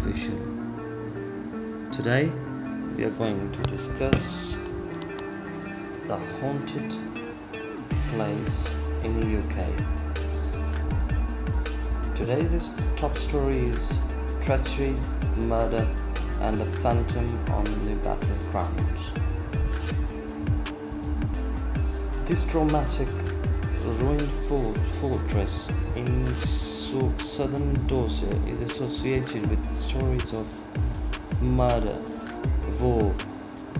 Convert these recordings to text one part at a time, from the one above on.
Official. Today we are going to discuss the haunted place in the UK. Today's top story is treachery, murder, and a phantom on the battlegrounds. This dramatic ruined fortress in southern Dorset is associated with stories of murder, war,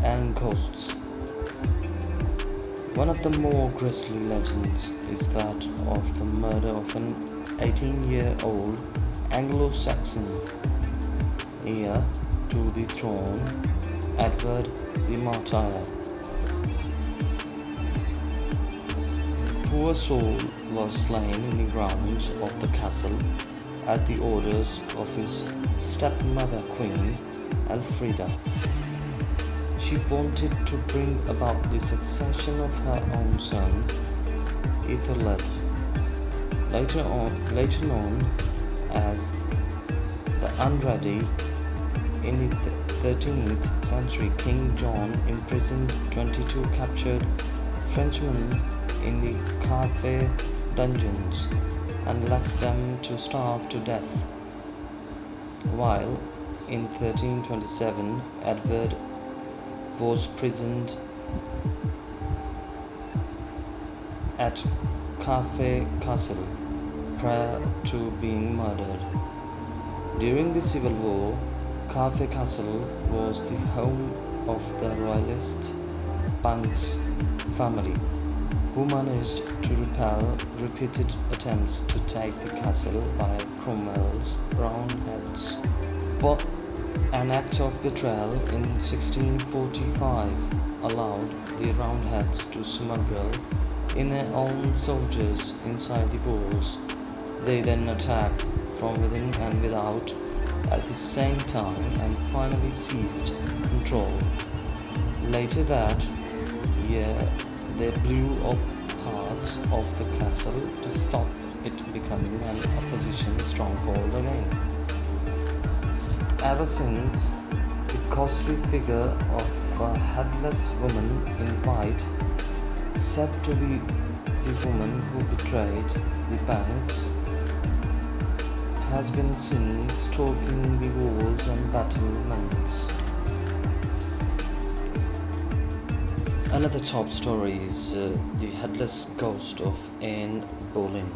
and ghosts. One of the more grisly legends is that of the murder of an 18-year-old Anglo-Saxon heir to the throne, Edward the Martyr. The poor soul was slain in the grounds of the castle at the orders of his stepmother, Queen Elfrida. She wanted to bring about the succession of her own son, Ethelred, later known as the Unready. In the 13th century, King John imprisoned 22 captured Frenchmen in the Carfe dungeons and left them to starve to death, while in 1327 Edward was imprisoned at Carfe Castle prior to being murdered. During the Civil War, Carfe Castle was the home of the royalist Banks family, who managed to repel repeated attempts to take the castle by Cromwell's Roundheads. But an act of betrayal in 1645 allowed the Roundheads to smuggle in their own soldiers inside the walls. They then attacked from within and without at the same time and finally seized control. Later that year, they blew up parts of the castle to stop it becoming an opposition stronghold again. Ever since, the ghostly figure of a headless woman in white, said to be the woman who betrayed the Banks, has been seen stalking the walls and battlements. Another top story is the headless ghost of Anne Boleyn.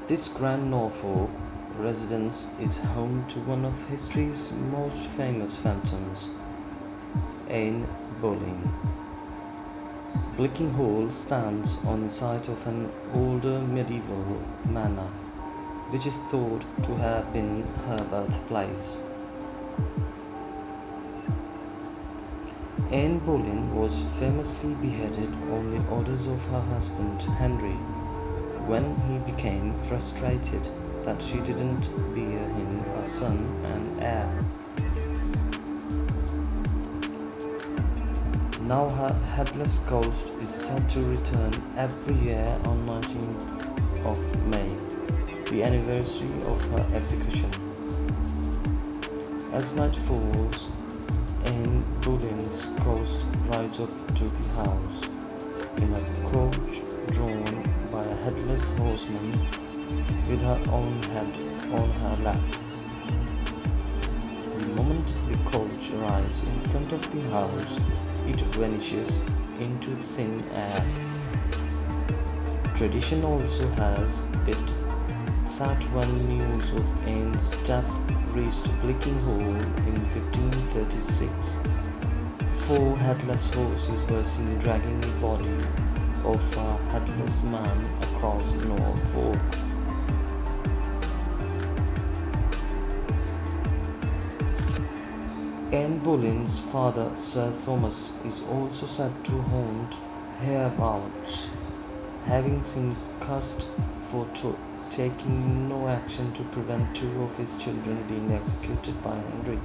This Grand Norfolk residence is home to one of history's most famous phantoms, Anne Boleyn. Blicking Hall stands on the site of an older medieval manor, which is thought to have been her birthplace. Anne Boleyn was famously beheaded on the orders of her husband Henry when he became frustrated that she didn't bear him a son and heir. Now her headless ghost is said to return every year on 19th of May, the anniversary of her execution. As night falls, Anne Boleyn's ghost rides up to the house in a coach drawn by a headless horseman with her own head on her lap. The moment the coach arrives in front of the house, it vanishes into thin air. Tradition also has it that when news of Anne's death reached Blicking Hall in 1536, 4 headless horses were seen dragging the body of a headless man across Norfolk. Anne Boleyn's father, Sir Thomas, is also said to haunt hereabouts, having been cursed for taking no action to prevent 2 of his children being executed by Henry.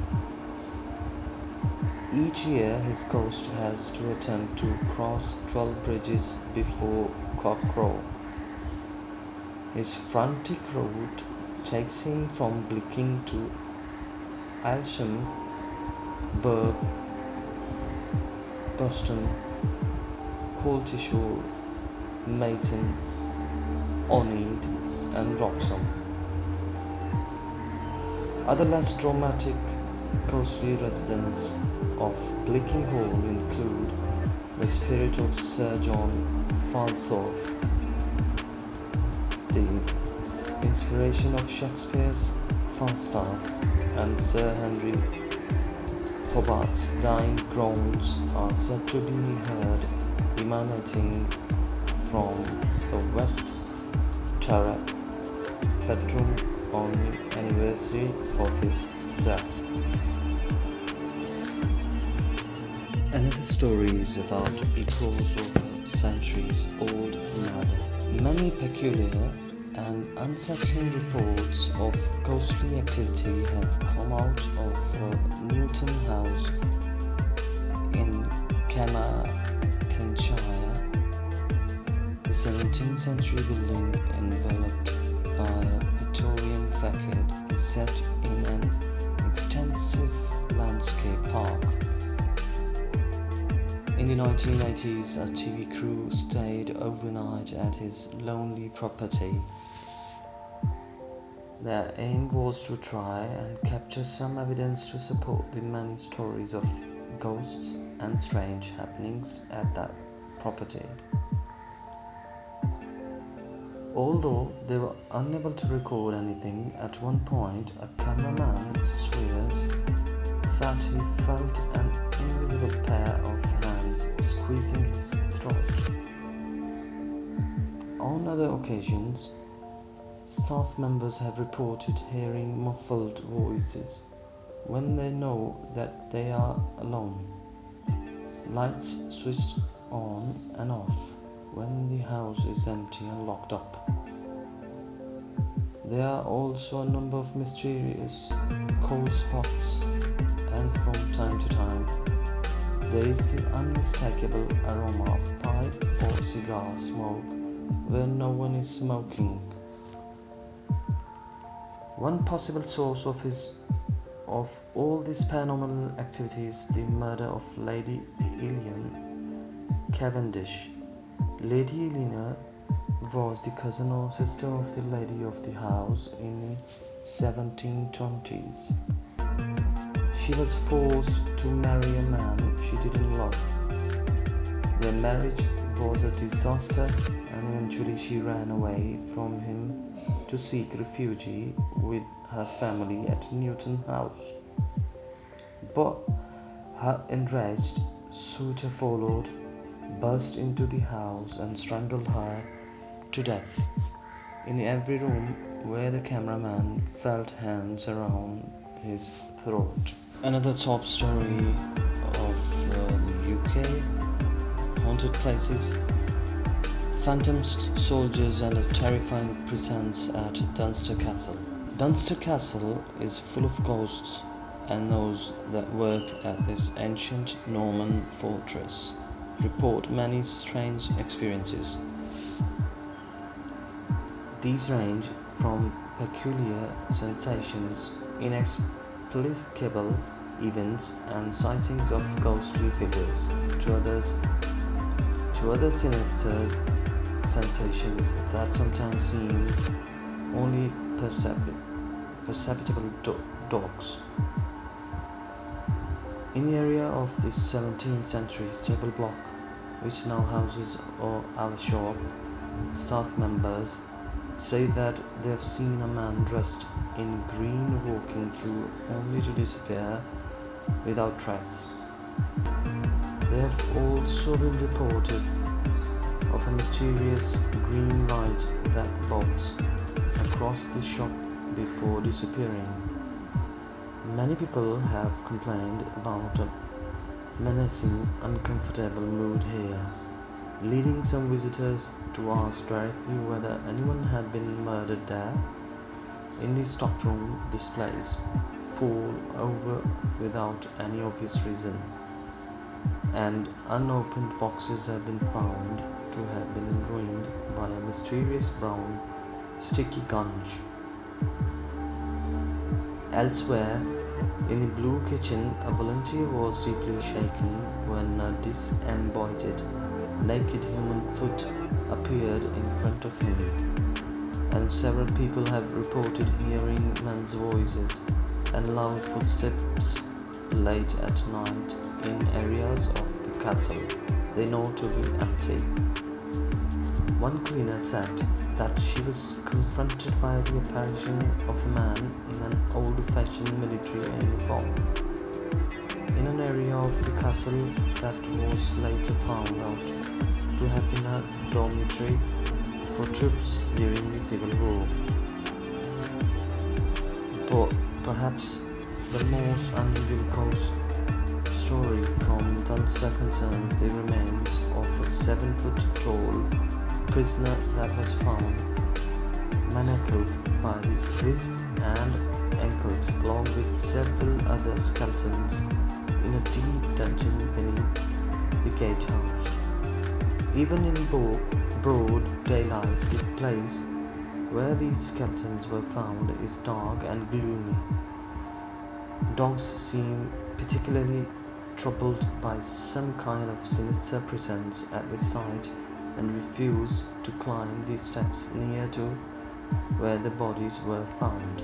Each year, his ghost has to attempt to cross 12 bridges before cockcrow. His frantic route takes him from Blicking to Aylsham, Berg, Boston, Coltishore, Mayton, Oneid, and Wroxham. Other less dramatic ghostly residents of Blicking Hall include the spirit of Sir John Falstaff, the inspiration of Shakespeare's Falstaff, and Sir Henry Hobart's dying groans are said to be heard emanating from the West turret bedroom on the anniversary of his death. Another story is about echoes of a centuries-old murder. Many peculiar and unsettling reports of ghostly activity have come out of Newton House in Carmarthenshire. The 17th century building, enveloped by a Victorian facade, is set in an extensive landscape park. In the 1980s, a TV crew stayed overnight at his lonely property. Their aim was to try and capture some evidence to support the many stories of ghosts and strange happenings at that property. Although they were unable to record anything, at one point a cameraman swears that he felt an invisible pair of hands squeezing his throat. On other occasions, staff members have reported hearing muffled voices when they know that they are alone. Lights switched on and off when the house is empty and locked up. There are also a number of mysterious cold spots, and from time to time there is the unmistakable aroma of pipe or cigar smoke where no one is smoking. One possible source of all these paranormal activities is the murder of Lady Eleanor Cavendish. Lady Eleanor was the cousin or sister of the lady of the house in the 1720s. She was forced to marry a man she didn't love. Their marriage was a disaster, and eventually she ran away from him to seek refuge with her family at Newton House. But her enraged suitor followed, burst into the house, and strangled her to death in every room where the cameraman felt hands around his throat. Another top story of the UK haunted places, phantom soldiers, and a terrifying presence at Dunster Castle. Dunster Castle is full of ghosts and those that work at this ancient Norman fortress report many strange experiences. These range from peculiar sensations, inexplicable events, and sightings of ghostly figures to other sinister sensations that sometimes seem only perceptible dogs. In the area of the 17th century stable block, which now houses our shop, staff members say that they have seen a man dressed in green walking through only to disappear without trace. There have also been reported of a mysterious green light that bobs across the shop before disappearing. Many people have complained about a menacing, uncomfortable mood here, leading some visitors to ask directly whether anyone had been murdered there. In the stockroom, displays fall over without any obvious reason, and unopened boxes have been found to have been ruined by a mysterious brown sticky gunge. Elsewhere, in the Blue Kitchen, a volunteer was deeply shaken when a disembodied, naked human foot appeared in front of him, and several people have reported hearing men's voices and loud footsteps late at night in areas of the castle they know to be empty. One cleaner said that she was confronted by the apparition of a man in an old-fashioned military uniform in an area of the castle that was later found out to have been a dormitory for troops during the Civil War. But perhaps the most unusual ghost story from Dunster concerns the remains of a 7-foot tall prisoner that was found manacled by the wrists and ankles along with several other skeletons in a deep dungeon beneath the gatehouse. Even in broad daylight, the place where these skeletons were found is dark and gloomy. Dogs seem particularly troubled by some kind of sinister presence at the site and refuse to climb the steps near to where the bodies were found.